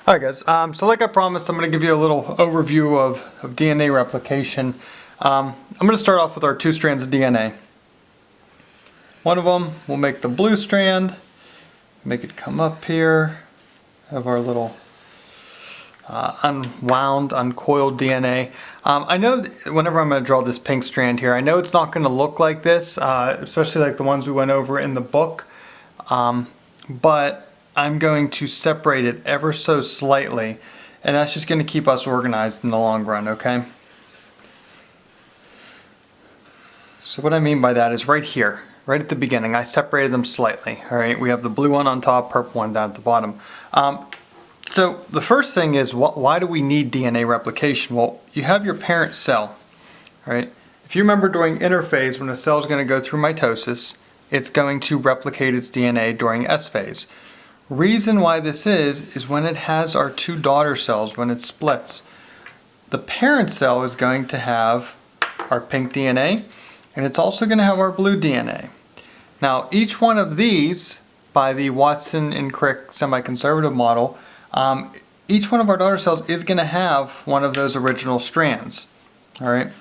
Alright guys, so like I promised, I'm going to give you a little overview of DNA replication. I'm going to start off with our two strands of DNA. One of them will make the blue strand, make it come up here, have our little unwound, uncoiled DNA. I know whenever I'm going to draw this pink strand here, I know it's not going to look like this, especially like the ones we went over in the book, but I'm going to separate it ever so slightly, and that's just going to keep us organized in the long run, okay? So what I mean by that is right here, right at the beginning, I separated them slightly, all right? We have the blue one on top, purple one down at the bottom. So the first thing is, why do we need DNA replication? Well, you have your parent cell, all right? If you remember during interphase, when a cell is going to go through mitosis, it's going to replicate its DNA during S phase. Reason why this is when it has our two daughter cells, when it splits. The parent cell is going to have our pink DNA, and it's also going to have our blue DNA. Now, each one of these, by the Watson and Crick semi-conservative model, each one of our daughter cells is going to have one of those original strands. All right.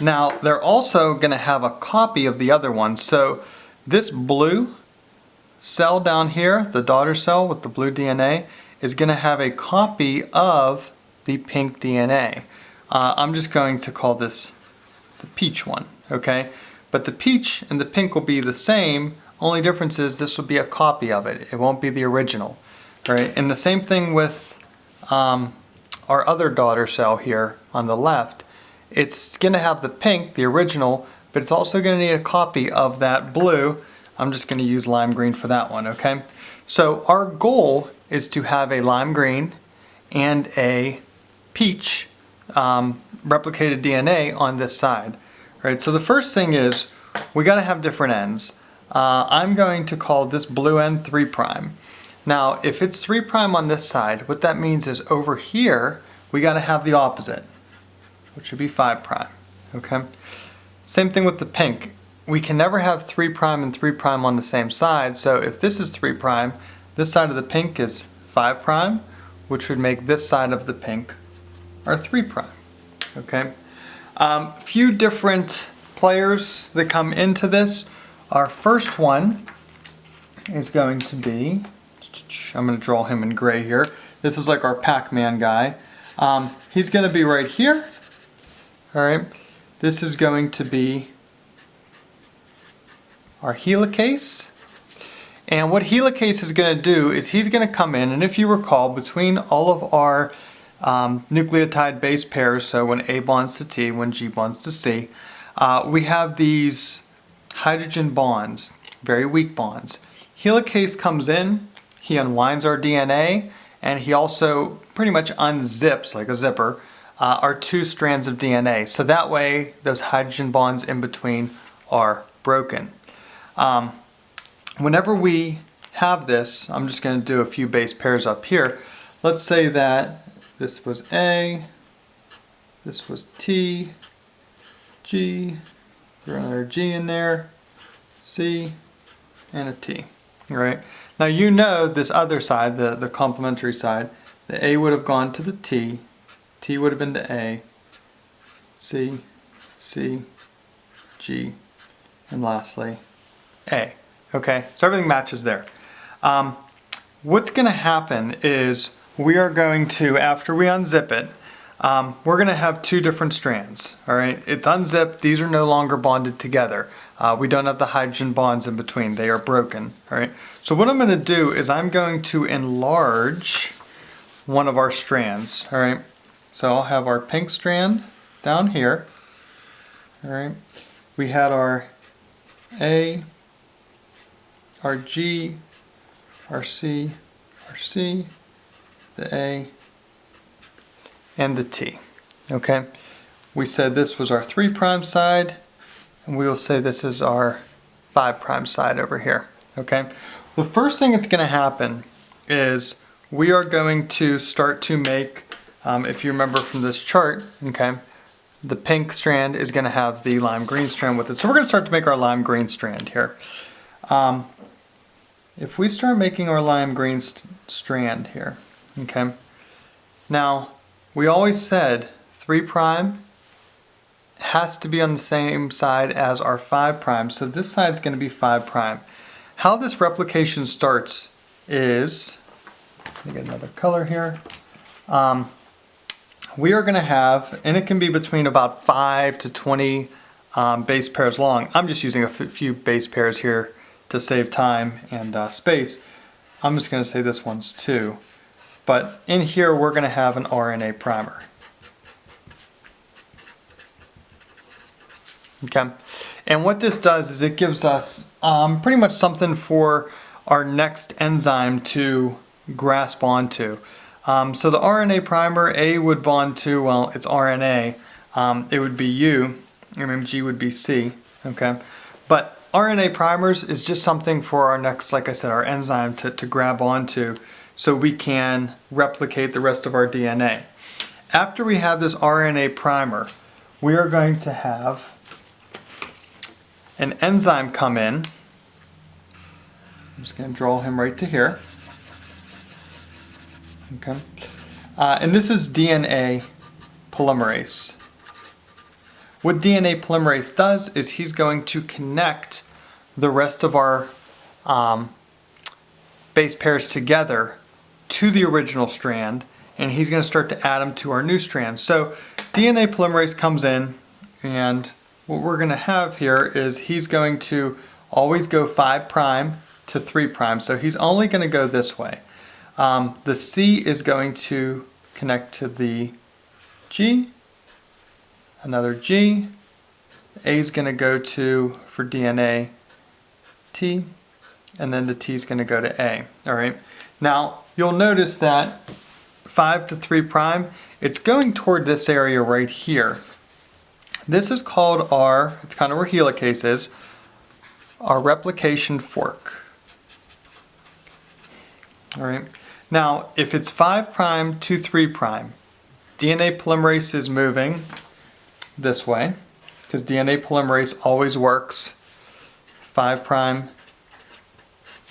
Now, they're also going to have a copy of the other one. So this blue cell down here, the daughter cell with the blue DNA, is going to have a copy of the pink DNA. I'm just going to call this the peach one, okay? But the peach and the pink will be the same, only difference is this will be a copy of it. It won't be the original, right? And the same thing with our other daughter cell here on the left. It's going to have the pink, the original, but it's also going to need a copy of that blue. I'm just going to use lime green for that one, okay? So our goal is to have a lime green and a peach replicated DNA on this side. All right, so the first thing is we got to have different ends. I'm going to call this blue end 3'. Now, if it's 3' on this side, what that means is over here, we got to have the opposite, which would be 5', okay? Same thing with the pink. We can never have 3' and 3' on the same side, so if this is 3', this side of the pink is 5', which would make this side of the pink our 3', okay? Few different players that come into this. Our first one is going to be, I'm going to draw him in gray here. This is like our Pac-Man guy. He's going to be right here, all right? This is going to be our helicase. And what helicase is going to do is he's going to come in, and if you recall, between all of our nucleotide base pairs, so when A bonds to T, when G bonds to C, we have these hydrogen bonds, very weak bonds. Helicase comes in, he unwinds our DNA, and he also pretty much unzips, like a zipper, our two strands of DNA. So that way, those hydrogen bonds in between are broken. Whenever we have this, I'm just going to do a few base pairs up here. Let's say that this was A, this was T, G, throw another G in there, C, and a T. All right. Now you know this other side, the complementary side, the A would have gone to the T, T would have been to A, C, C, G, and lastly A. Okay, so everything matches there. What's going to happen is we are going to, after we unzip it, we're going to have two different strands. All right, it's unzipped. These are no longer bonded together. We don't have the hydrogen bonds in between. They are broken. All right. So what I'm going to do is I'm going to enlarge one of our strands. All right. So I'll have our pink strand down here. All right. We had our A, our G, our C, the A, and the T. Okay? We said this was our 3' side, and we will say this is our 5' side over here. Okay? The first thing that's going to happen is we are going to start to make, if you remember from this chart, okay, the pink strand is going to have the lime green strand with it. So we're going to start to make our lime green strand here. If we start making our lime green strand here, Okay. Now, we always said 3' has to be on the same side as our 5', so this side's going to be 5'. How this replication starts is, let me get another color here. We are going to have, and it can be between about 5 to 20 base pairs long. I'm just using a few base pairs here to save time and space. I'm just going to say this one's 2. But in here we're going to have an RNA primer. Okay, and what this does is it gives us pretty much something for our next enzyme to grasp onto. So the RNA primer, A would bond to, well, it's RNA, it would be U, and then G would be C, okay? But RNA primers is just something for our next, like I said, our enzyme to grab onto so we can replicate the rest of our DNA. After we have this RNA primer, we are going to have an enzyme come in. I'm just going to draw him right to here. Okay. And this is DNA polymerase. What DNA polymerase does is he's going to connect the rest of our base pairs together to the original strand, and he's going to start to add them to our new strand. So DNA polymerase comes in, and what we're going to have here is he's going to always go 5' to 3'. So he's only going to go this way. The C is going to connect to the G, another G. A is going to go to, for DNA, T, and then the T is going to go to A. All right. Now you'll notice that 5 to 3', it's going toward this area right here. This is called our, it's kind of where helicase is, our replication fork. All right. Now, if it's 5' to 3', DNA polymerase is moving this way, because DNA polymerase always works 5'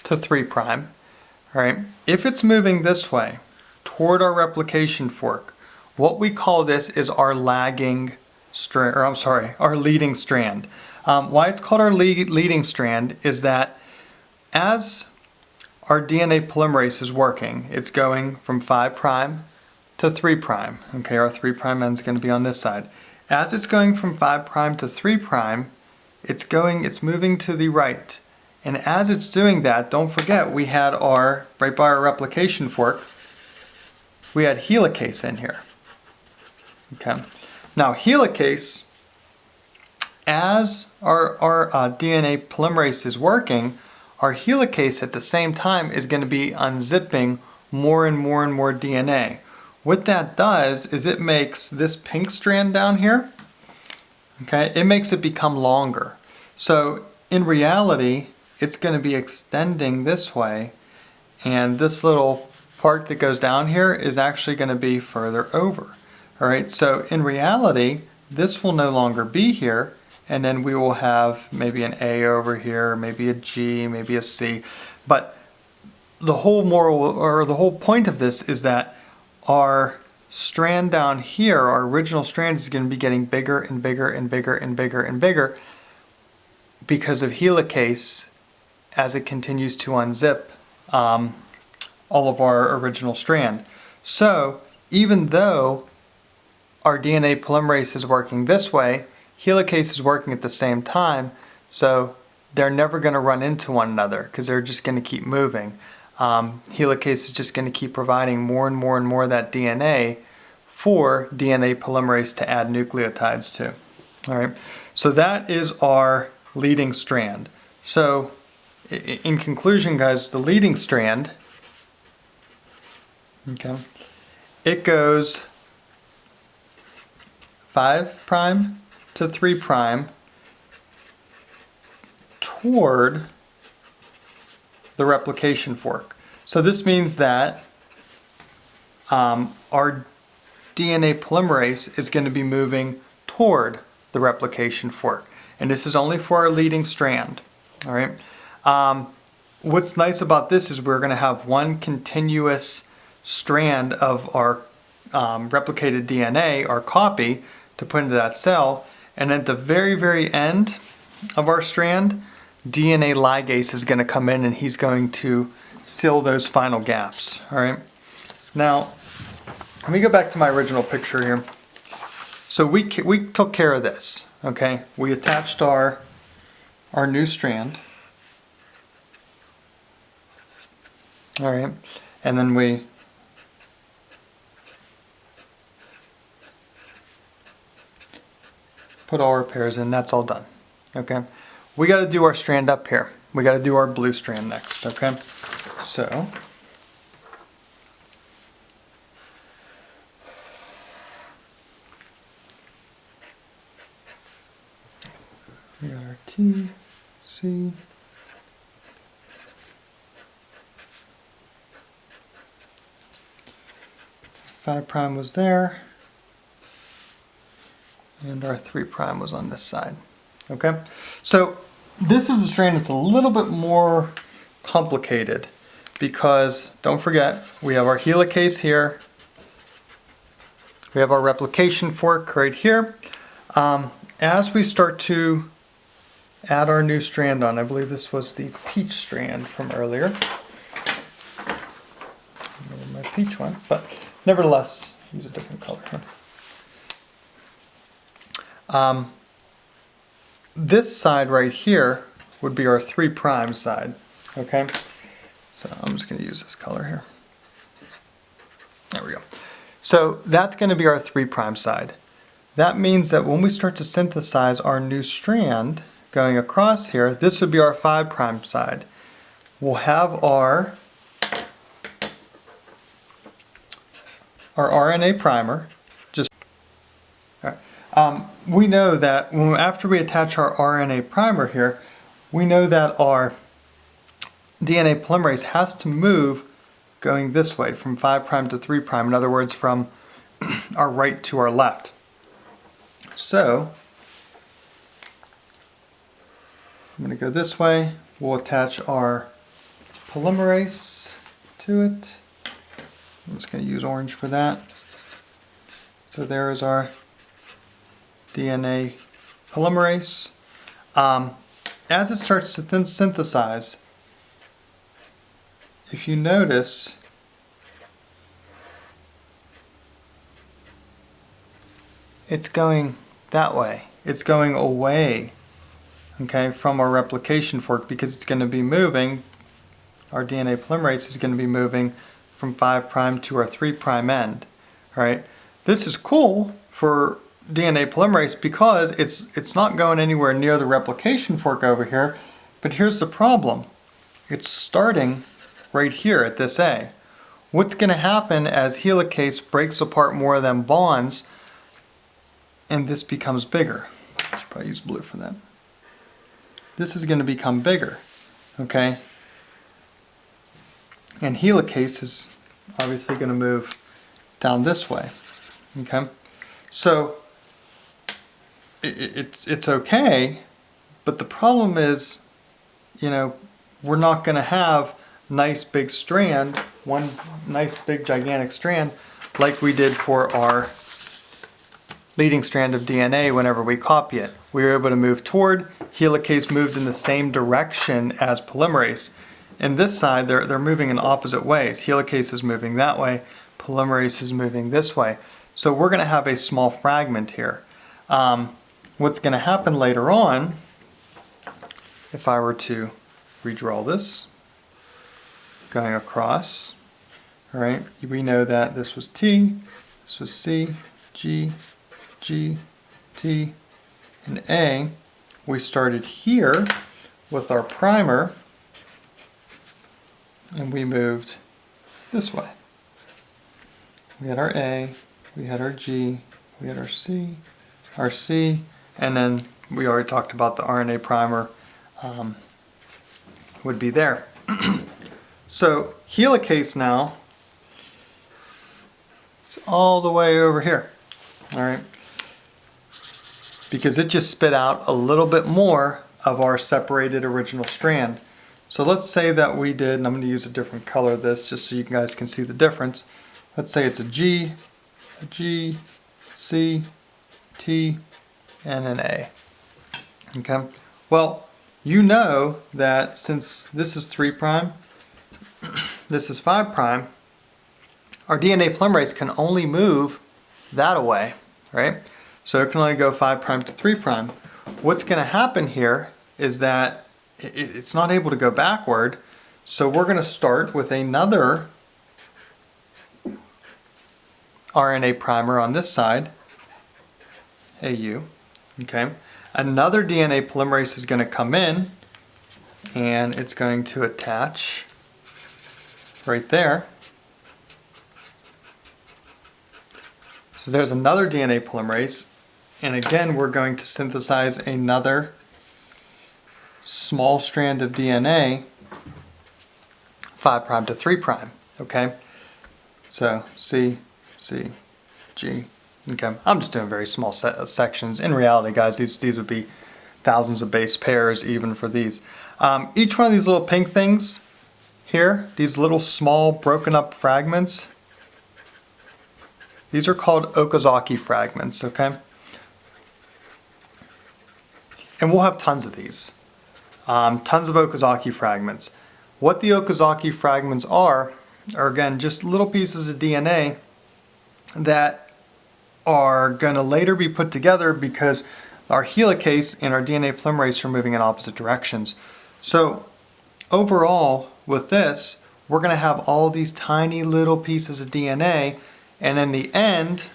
to 3'. All right. If it's moving this way toward our replication fork, what we call this is our lagging strand, or I'm sorry, our leading strand. Why it's called our leading strand is that as our DNA polymerase is working, it's going from 5' to 3'. Okay, our 3' end is going to be on this side. As it's going from 5' to 3', it's moving to the right. And as it's doing that, don't forget we had our, right by our replication fork, we had helicase in here. Okay. Now helicase, as our DNA polymerase is working, our helicase at the same time is going to be unzipping more and more and more DNA. What that does is it makes this pink strand down here, okay, it makes it become longer. So in reality, it's going to be extending this way, and this little part that goes down here is actually going to be further over. All right, so in reality, this will no longer be here, and then we will have maybe an A over here, maybe a G, maybe a C. But the whole moral, or the whole point of this is that our strand down here, our original strand, is going to be getting bigger and bigger and bigger and bigger and bigger because of helicase as it continues to unzip all of our original strand. So even though our DNA polymerase is working this way, helicase is working at the same time, so they're never going to run into one another because they're just going to keep moving. Helicase is just going to keep providing more and more and more of that DNA for DNA polymerase to add nucleotides to. All right, so that is our leading strand. So in conclusion, guys, the leading strand, okay, it goes 5' to 3' toward the replication fork. So this means that our DNA polymerase is going to be moving toward the replication fork. And this is only for our leading strand. All right. What's nice about this is we're going to have one continuous strand of our replicated DNA, our copy, to put into that cell. And at the very, very end of our strand, DNA ligase is going to come in and he's going to seal those final gaps. All right. Now, let me go back to my original picture here. So we took care of this. Okay. We attached our new strand. All right. And then we put all our pairs in. That's all done. Okay. We got to do our strand up here. We got to do our blue strand next. Okay. So we got our T, C, 5' was there, and our 3' was on this side. Okay, so this is a strand that's a little bit more complicated because don't forget we have our helicase here, we have our replication fork right here. As we start to add our new strand on, I believe this was the peach strand from earlier. I don't know where my peach went, but nevertheless, use a different color here. This side right here would be our 3' side, okay? So I'm just going to use this color here. There we go. So that's going to be our 3' side. That means that when we start to synthesize our new strand going across here, this would be our 5' side. We'll have our RNA primer. We know that after we attach our RNA primer here, we know that our DNA polymerase has to move going this way from 5' to 3', in other words from our right to our left. So I'm going to go this way, we'll attach our polymerase to it. I'm just going to use orange for that. So there is our DNA polymerase. As it starts to synthesize, if you notice, it's going that way. It's going away, okay, from our replication fork because it's going to be moving, our DNA polymerase is going to be moving from 5' to our 3' end, right? This is cool for DNA polymerase because it's not going anywhere near the replication fork over here, but here's the problem. It's starting right here at this A. What's going to happen as helicase breaks apart more of them bonds and this becomes bigger? I should probably use blue for that. This is going to become bigger, okay? And helicase is obviously going to move down this way, okay? So it's okay, but the problem is, you know, we're not going to have nice big strand, one nice big gigantic strand like we did for our leading strand of DNA whenever we copy it. We were able to move toward, helicase moved in the same direction as polymerase. In this side, they're moving in opposite ways. Helicase is moving that way, polymerase is moving this way. So we're going to have a small fragment here. What's going to happen later on, if I were to redraw this, going across, all right, we know that this was T, this was C, G, G, T, and A. We started here with our primer, and we moved this way. We had our A, we had our G, we had our C, and then we already talked about the RNA primer would be there. So helicase now is all the way over here, all right? Because it just spit out a little bit more of our separated original strand. So let's say that we did, and I'm going to use a different color of this just so you guys can see the difference. Let's say it's a G, C, T, and an A. Okay. Well, you know that since this is 3', this is 5', our DNA polymerase can only move that away, right? So it can only go 5' to 3'. What's going to happen here is that it's not able to go backward, so we're going to start with another RNA primer on this side, AU, okay? Another DNA polymerase is going to come in, and it's going to attach right there. So there's another DNA polymerase, and again we're going to synthesize another small strand of DNA, 5' to 3', okay? So C, C, G, okay? I'm just doing very small sections. In reality, guys, these would be thousands of base pairs even for these. Each one of these little pink things here, these little small broken up fragments, these are called Okazaki fragments, okay? And we'll have tons of these. Tons of Okazaki fragments. What the Okazaki fragments are again just little pieces of DNA that are going to later be put together because our helicase and our DNA polymerase are moving in opposite directions. So overall with this, we're going to have all these tiny little pieces of DNA, and in the end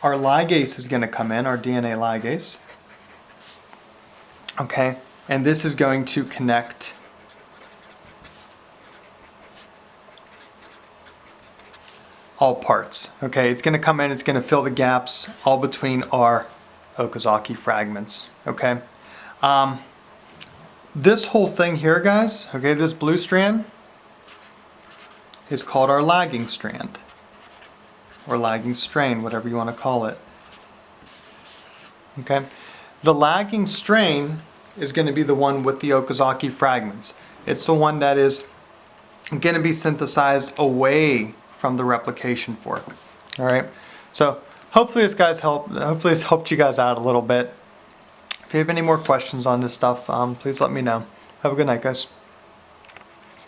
our ligase is going to come in, our DNA ligase. Okay, and this is going to connect all parts. Okay, it's going to come in, it's going to fill the gaps all between our Okazaki fragments. Okay, this whole thing here, guys, okay, this blue strand is called our lagging strand, or lagging strain, whatever you want to call it. Okay, the lagging strain is going to be the one with the Okazaki fragments. It's the one that is going to be synthesized away from the replication fork. All right, so hopefully this helped you guys out a little bit. If you have any more questions on this stuff, please let me know. Have a good night, guys.